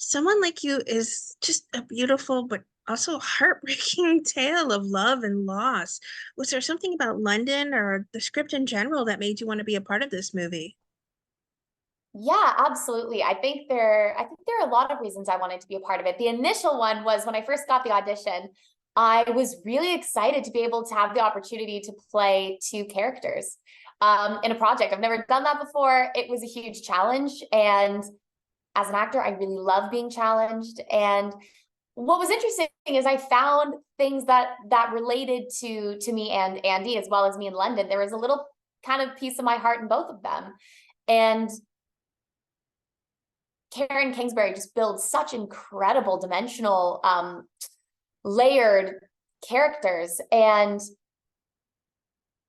Someone Like You is just a beautiful but also heartbreaking tale of love and loss. Was there something about London or the script in general that made you want to be a part of this movie? Yeah, absolutely. I think there are a lot of reasons I wanted to be a part of it. The initial one was when I first got the audition, I was really excited to be able to have the opportunity to play two characters in a project. I've never done that before. It was a huge challenge, and as an actor, I really love being challenged. And what was interesting is I found things that related to me and Andy, as well as me in London. There was a little kind of piece of my heart in both of them. And Karen Kingsbury just builds such incredible dimensional, layered characters, and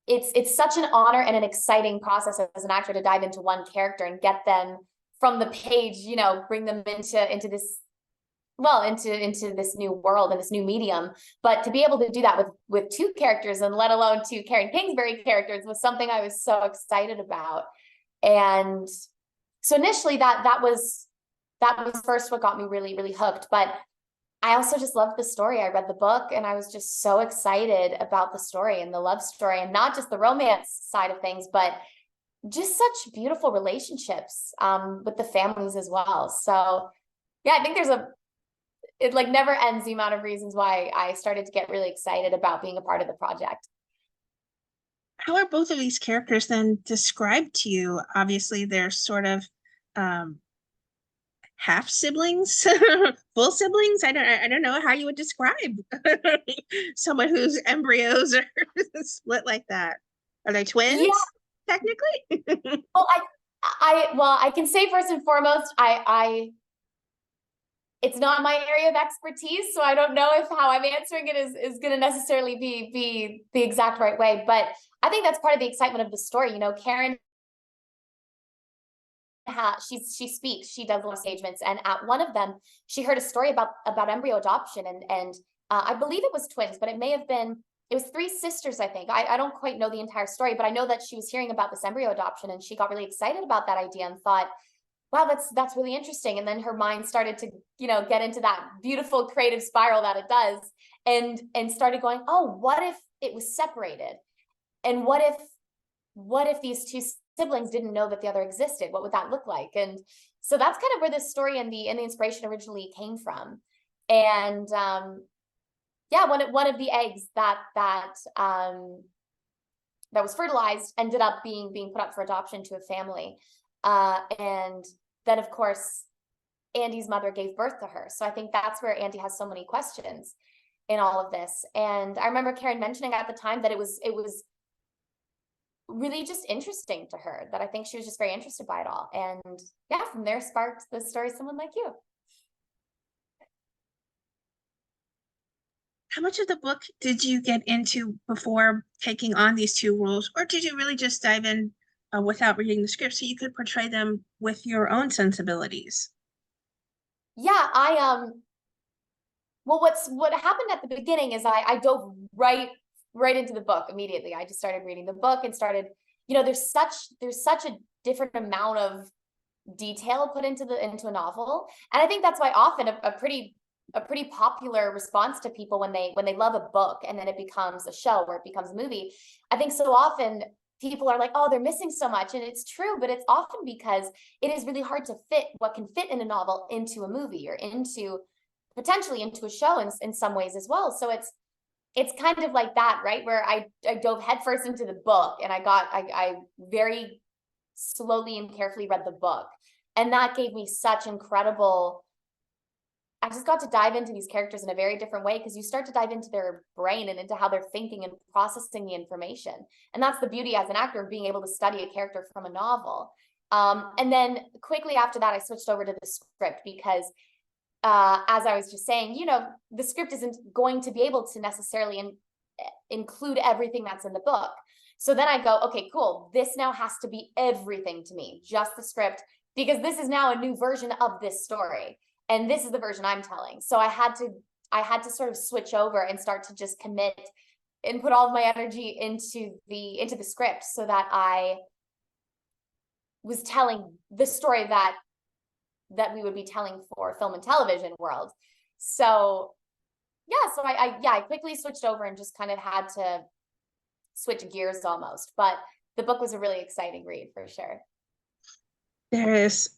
it's such an honor and an exciting process as an actor to dive into one character and get them from the page, bring them into this, well, into this new world and this new medium. But to be able to do that with two characters, and let alone two Karen Kingsbury characters, was something I was so excited about. And so initially that was first what got me really, really hooked. But I also just loved the story. I read the book and I was just so excited about the story and the love story, and not just the romance side of things, but just such beautiful relationships with the families as well. So yeah, I think it like never ends, the amount of reasons why I started to get really excited about being a part of the project. How are both of these characters then described to you? Obviously, they're sort of um, half siblings, full siblings. I don't know how you would describe someone whose embryos are split like that. Are they Yeah, twins, technically? well, I can say first and foremost, it's not my area of expertise, so I don't know if how I'm answering it is going to necessarily be the exact right way. But I think that's part of the excitement of the story. Karen, she speaks, she does little engagements, and at one of them, she heard a story about embryo adoption, and I believe it was twins, but it was three sisters, I think. I don't quite know the entire story, but I know that she was hearing about this embryo adoption, and she got really excited about that idea and thought, wow, that's really interesting. And then her mind started to, get into that beautiful creative spiral that it does, and started going, oh, what if it was separated? And what if these two siblings didn't know that the other existed? What would that look like? And so that's kind of where this story and the inspiration originally came from. And yeah, one of the eggs that was fertilized ended up being put up for adoption to a family. And then, of course, Andy's mother gave birth to her. So I think that's where Andy has so many questions in all of this. And I remember Karen mentioning at the time that it was really just interesting to her, that I think she was just very interested by it all. And yeah, from there sparked the story Someone Like You. How much of the book did you get into before taking on these two roles, or did you really just dive in without reading the script so you could portray them with your own sensibilities? Yeah, well, what happened at the beginning is I dove right into the book immediately. I just started reading the book and started, there's such a different amount of detail put into a novel. And I think that's why often a pretty popular response to people when they love a book and then it becomes a show or it becomes a movie. I think so often people are like, oh, they're missing so much. And it's true, but it's often because it is really hard to fit what can fit in a novel into a movie, or into potentially into a show in some ways as well. So it's kind of like that, right? Where I dove headfirst into the book, and I very slowly and carefully read the book. And that gave me such incredible, I just got to dive into these characters in a very different way, because you start to dive into their brain and into how they're thinking and processing the information. And that's the beauty as an actor of being able to study a character from a novel. And then quickly after that, I switched over to the script because as I was just saying, the script isn't going to be able to necessarily include everything that's in the book. So then I go, okay, cool. This now has to be everything to me, just the script, because this is now a new version of this story. And this is the version I'm telling. So I had to sort of switch over and start to just commit and put all of my energy into the script, so that I was telling the story that we would be telling for film and television world. So yeah, so I quickly switched over and just kind of had to switch gears almost. But the book was a really exciting read for sure. There's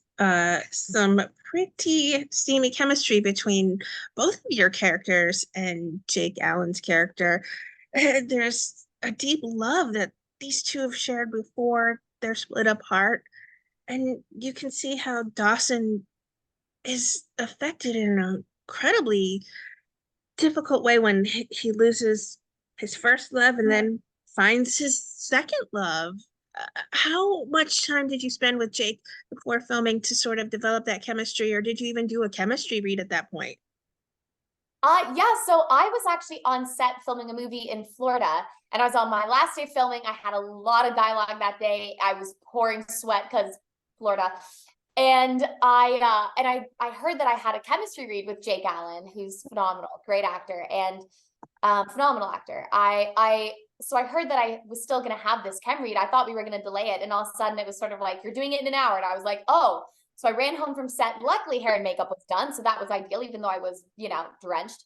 some pretty steamy chemistry between both of your characters and Jake Allen's character. There's a deep love that these two have shared before they're split apart. And you can see how Dawson is affected in an incredibly difficult way when he loses his first love and then finds his second love. How much time did you spend with Jake before filming to sort of develop that chemistry, or did you even do a chemistry read at that point? Yeah, so I was actually on set filming a movie in Florida, and I was on my last day filming. I had a lot of dialogue that day. I was pouring sweat because Florida. And I heard that I had a chemistry read with Jake Allen, who's phenomenal, great actor, and phenomenal actor. So I heard that I was still gonna have this chem read. I thought we were gonna delay it, and all of a sudden it was sort of like, you're doing it in an hour. And I was like, oh. So I ran home from set. Luckily, hair and makeup was done, so that was ideal, even though I was, drenched.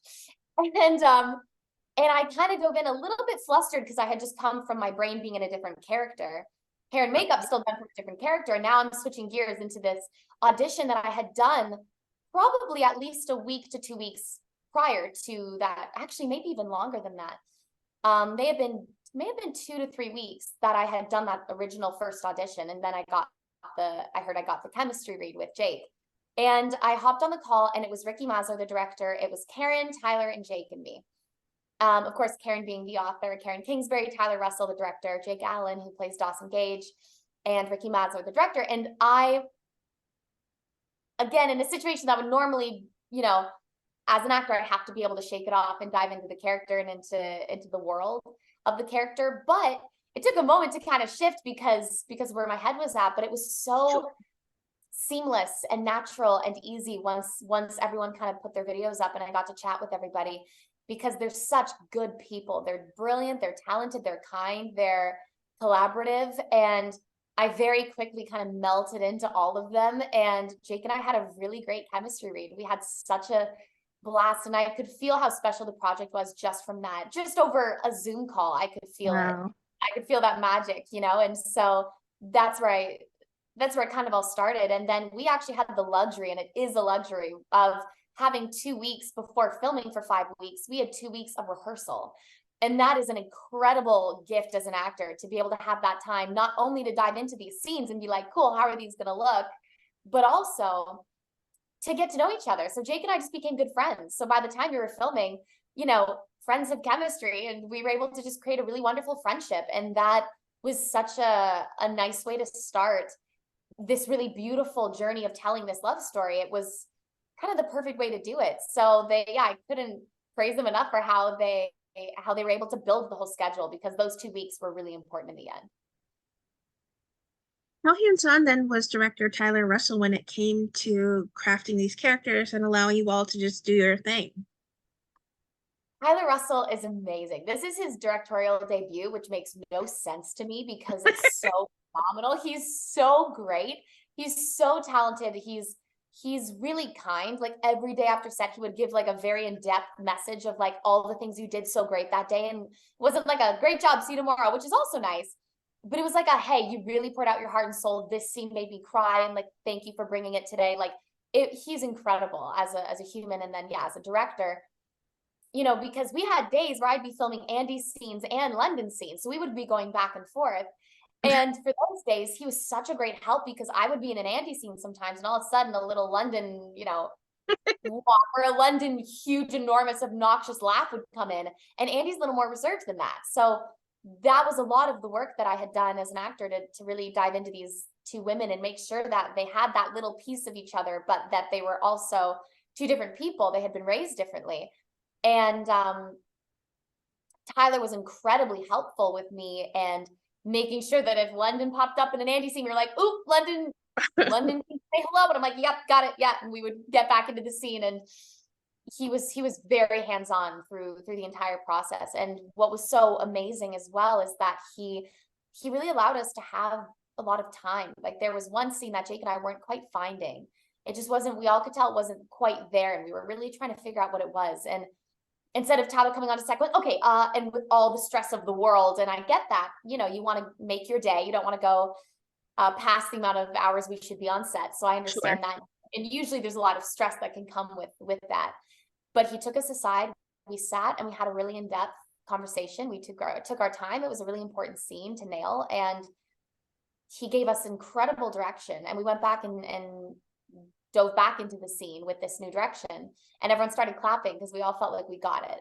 And I kind of dove in a little bit flustered because I had just come from my brain being in a different character. Hair and makeup still done for a different character. And now I'm switching gears into this audition that I had done probably at least a week to 2 weeks prior to that. Actually, maybe even longer than that. May have been 2 to 3 weeks that I had done that original first audition. And then I heard I got the chemistry read with Jake. And I hopped on the call, and it was Ricky Mazur, the director. It was Karen, Tyler, and Jake and me. Of course, Karen being the author, Karen Kingsbury, Tyler Russell, the director, Jake Allen, who plays Dawson Gage, and Ricky Mazur, the director. And I, again, in a situation that would normally, as an actor, I'd have to be able to shake it off and dive into the character and into the world of the character. But it took a moment to kind of shift because where my head was at, but it was so seamless and natural and easy once everyone kind of put their videos up and I got to chat with everybody, because they're such good people. They're brilliant, they're talented, they're kind, they're collaborative, and I very quickly kind of melted into all of them. And Jake and I had a really great chemistry read. We had such a blast, and I could feel how special the project was just from that. Just over a Zoom call, I could feel it. I could feel that magic, and so that's where it kind of all started. And then we actually had the luxury, and it is a luxury, of having 2 weeks before filming for 5 weeks. We had 2 weeks of rehearsal. And that is an incredible gift as an actor, to be able to have that time, not only to dive into these scenes and be like, cool, how are these going to look, but also to get to know each other. So Jake and I just became good friends. So by the time we were filming, friends have chemistry, and we were able to just create a really wonderful friendship. And that was such a nice way to start this really beautiful journey of telling this love story. It was kind of the perfect way to do it. So I couldn't praise them enough for how they were able to build the whole schedule, because those 2 weeks were really important in the end. How hands-on then was director Tyler Russell when it came to crafting these characters and allowing you all to just do your thing? Tyler Russell is amazing. This is his directorial debut, which makes no sense to me because it's so phenomenal. He's so great. He's so talented. He's really kind. Like every day after set, he would give like a very in-depth message of like all the things you did so great that day. And it wasn't like a great job, see you tomorrow, which is also nice. But it was like hey, you really poured out your heart and soul. This scene made me cry, and like, thank you for bringing it today. Like he's incredible as a human. And then as a director, because we had days where I'd be filming Andy scenes and London scenes. So we would be going back and forth. And for those days, he was such a great help, because I would be in an Andy scene sometimes, and all of a sudden a little London, walk, or a London huge, enormous, obnoxious laugh would come in. And Andy's a little more reserved than that. So that was a lot of the work that I had done as an actor to really dive into these two women and make sure that they had that little piece of each other, but that they were also two different people. They had been raised differently. And Tyler was incredibly helpful with me, and making sure that if London popped up in an Andy scene, we were like, "Ooh, London, London, say hello." And I'm like, "Yep, got it, yeah." And we would get back into the scene, and he was very hands-on through the entire process. And what was so amazing as well is that he really allowed us to have a lot of time. Like there was one scene that Jake and I weren't quite finding, It just wasn't, we all could tell it wasn't quite there. And we were really trying to figure out what it was. And instead of Tyler coming on to second, okay, and with all the stress of the world, and I get that, you know, you want to make your day, you don't want to go past the amount of hours we should be on set. So I understand Sure. that. And usually there's a lot of stress that can come with that. But he took us aside, we sat and we had a really in-depth conversation. We took our time. It was a really important scene to nail. And he gave us incredible direction. And we went back and dove back into the scene with this new direction. And everyone started clapping because we all felt like we got it.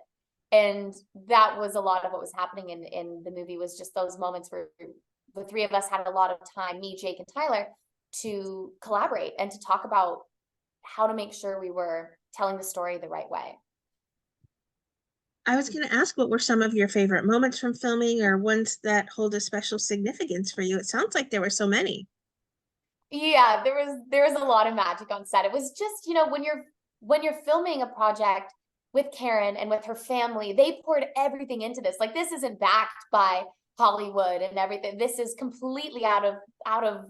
And that was a lot of what was happening in the movie, was just those moments where the three of us had a lot of time, me, Jake, and Tyler, to collaborate and to talk about how to make sure we were telling the story the right way. I was going to ask, what were some of your favorite moments from filming, or ones that hold a special significance for you? It sounds like there were so many. Yeah, there was a lot of magic on set. It was just, you know, when you're filming a project with Karen and with her family, they poured everything into this. Like, this isn't backed by Hollywood and everything. This is completely out of,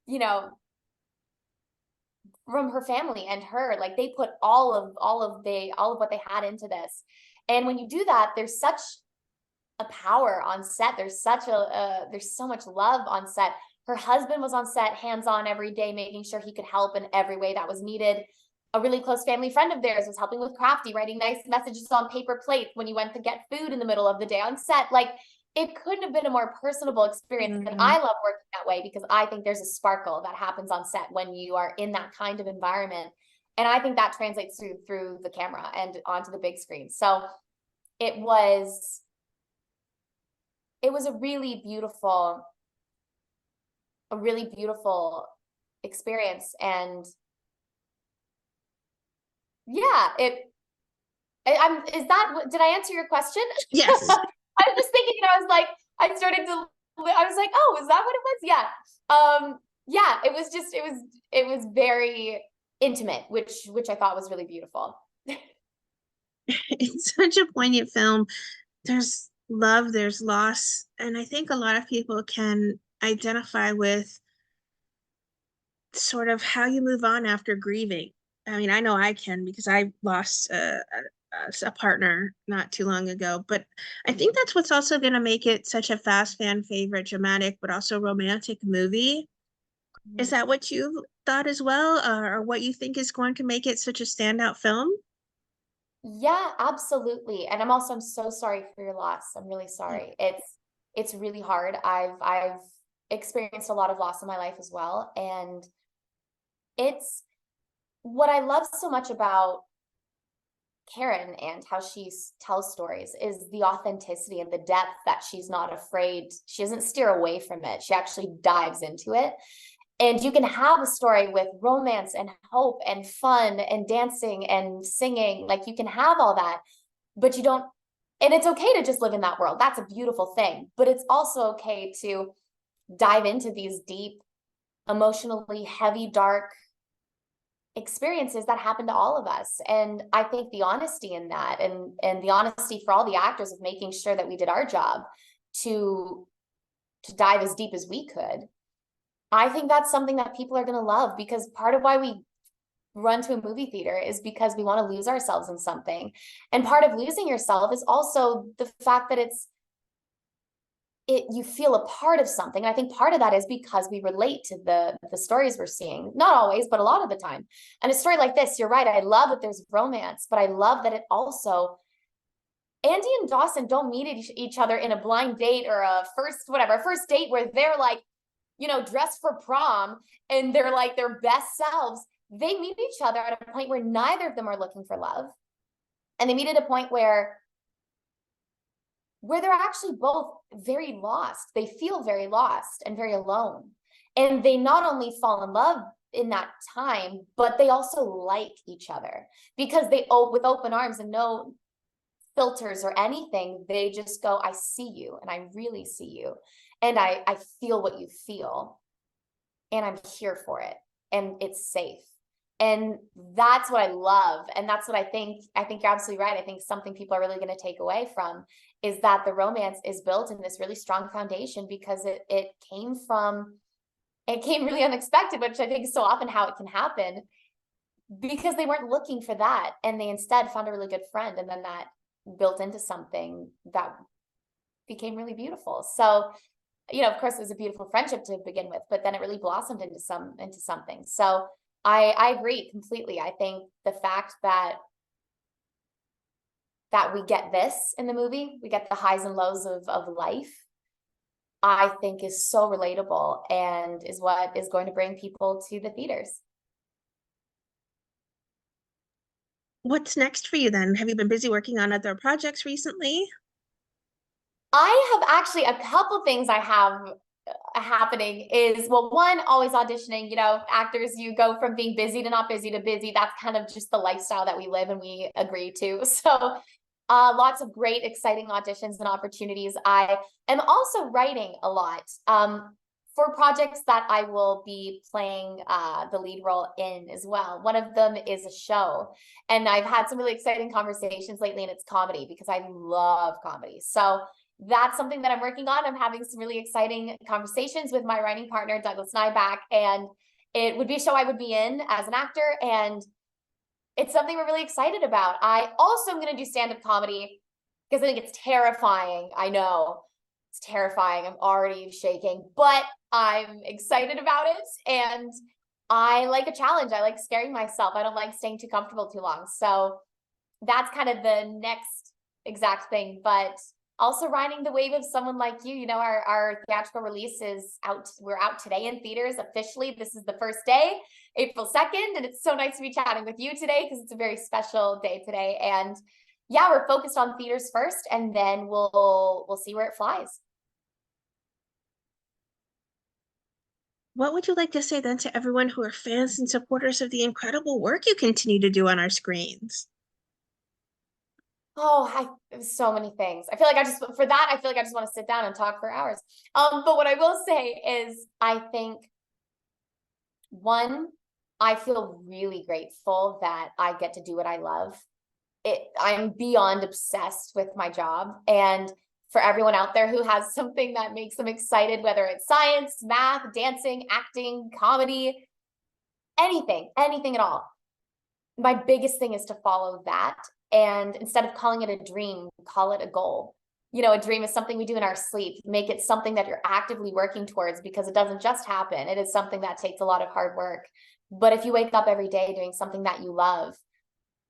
you know, from her family and her. Like, they put all of what they had into this. And when you do that, there's such a power on set. There's so much love on set. Her husband was on set, hands-on every day, making sure he could help in every way that was needed. A really close family friend of theirs was helping with Crafty, writing nice messages on paper plates when you went to get food in the middle of the day on set. Like, it couldn't have been a more personable experience. And I love working that way because I think there's a sparkle that happens on set when you are in that kind of environment. And I think that translates through the camera and onto the big screen. So it was a really beautiful experience. And yeah, did I answer your question? Yes. I was just thinking, and I was like, I was like, oh, is that what it was? Yeah. Yeah, it was very intimate, which I thought was really beautiful. It's such a poignant film. There's love, there's loss, and I think a lot of people can identify with sort of how you move on after grieving. I mean, I know I can, because I lost a partner not too long ago, but I think that's what's also going to make it such a fast fan favorite, dramatic, but also romantic movie. Is that what you thought as well, or what you think is going to make it such a standout film? Yeah, absolutely. And I'm so sorry for your loss. I'm really sorry. It's really hard. I've experienced a lot of loss in my life as well. And it's what I love so much about Karen and how she tells stories is the authenticity and the depth that she's not afraid. She doesn't steer away from it. She actually dives into it. And you can have a story with romance and hope and fun and dancing and singing. Like, you can have all that, but you don't, and it's okay to just live in that world. That's a beautiful thing. But it's also okay to dive into these deep, emotionally heavy, dark experiences that happen to all of us. And I think the honesty in that, and the honesty for all the actors of making sure that we did our job to dive as deep as we could, I think that's something that people are going to love, because part of why we run to a movie theater is because we want to lose ourselves in something. And part of losing yourself is also the fact that you feel a part of something. I think part of that is because we relate to the stories we're seeing, not always, but a lot of the time. And a story like this, you're right, I love that there's romance, but I love that it also, Andy and Dawson don't meet each other in a blind date or a first date where they're like, you know, dressed for prom and they're like their best selves. They meet each other at a point where neither of them are looking for love. And they meet at a point where they're actually both very lost. They feel very lost and very alone. And they not only fall in love in that time, but they also like each other, because they, with open arms and no filters or anything, they just go, I see you, and I really see you. And I feel what you feel, and I'm here for it, and it's safe. And that's what I love. And that's what I think you're absolutely right. I think something people are really going to take away from is that the romance is built in this really strong foundation because it came from It came really unexpected, which I think is so often how it can happen, because they weren't looking for that, and they instead found a really good friend, and then that built into something that became really beautiful. So, of course, it was a beautiful friendship to begin with, but then it really blossomed into something. So I agree completely. I think the fact that we get this in the movie, we get the highs and lows of life, I think is so relatable and is what is going to bring people to the theaters. What's next for you then? Have you been busy working on other projects recently? I have actually a couple things I have happening is, well, one, always auditioning. Actors, you go from being busy to not busy to busy. That's kind of just the lifestyle that we live and we agree to. So lots of great, exciting auditions and opportunities. I am also writing a lot for projects that I will be playing the lead role in as well. One of them is a show, and I've had some really exciting conversations lately, and it's comedy because I love comedy. So that's something that I'm working on. I'm having some really exciting conversations with my writing partner, Douglas Nyback, and it would be a show I would be in as an actor, and it's something we're really excited about. I also am going to do stand-up comedy because I think it's terrifying. I know it's terrifying. I'm already shaking, but I'm excited about it. And I like a challenge. I like scaring myself. I don't like staying too comfortable too long. So that's kind of the next exact thing. But also riding the wave of someone like you. Our theatrical release is out. We're out today in theaters officially. This is the first day, April 2nd, and it's so nice to be chatting with you today because it's a very special day today. And yeah, we're focused on theaters first, and then we'll see where it flies. What would you like to say then to everyone who are fans and supporters of the incredible work you continue to do on our screens? So many things. I feel like I just want to sit down and talk for hours. But what I will say is, I think, one, I feel really grateful that I get to do what I love. I'm beyond obsessed with my job. And for everyone out there who has something that makes them excited, whether it's science, math, dancing, acting, comedy, anything at all, my biggest thing is to follow that. And instead of calling it a dream, call it a goal. A dream is something we do in our sleep. Make it something that you're actively working towards, because it doesn't just happen. It is something that takes a lot of hard work. But if you wake up every day doing something that you love,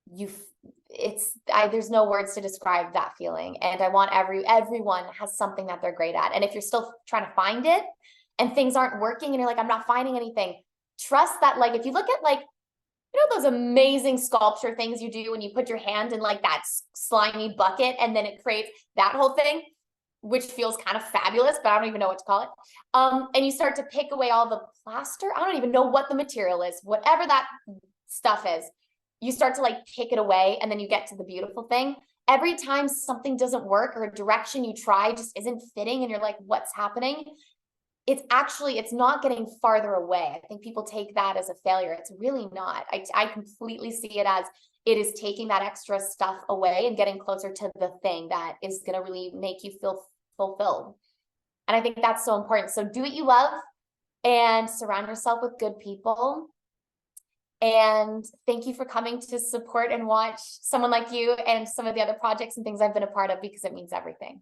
there's no words to describe that feeling. And I want everyone has something that they're great at. And if you're still trying to find it and things aren't working and you're like, I'm not finding anything, trust that, if you look at those amazing sculpture things you do when you put your hand in that slimy bucket and then it creates that whole thing, which feels kind of fabulous, but I don't even know what to call it. And you start to pick away all the plaster. I don't even know what the material is, whatever that stuff is. You start to pick it away, and then you get to the beautiful thing. Every time something doesn't work or a direction you try just isn't fitting and you're like, what's happening? It's not getting farther away. I think people take that as a failure. It's really not. I completely see it as it is taking that extra stuff away and getting closer to the thing that is going to really make you feel fulfilled. And I think that's so important. So do what you love and surround yourself with good people. And thank you for coming to support and watch someone like you and some of the other projects and things I've been a part of, because it means everything.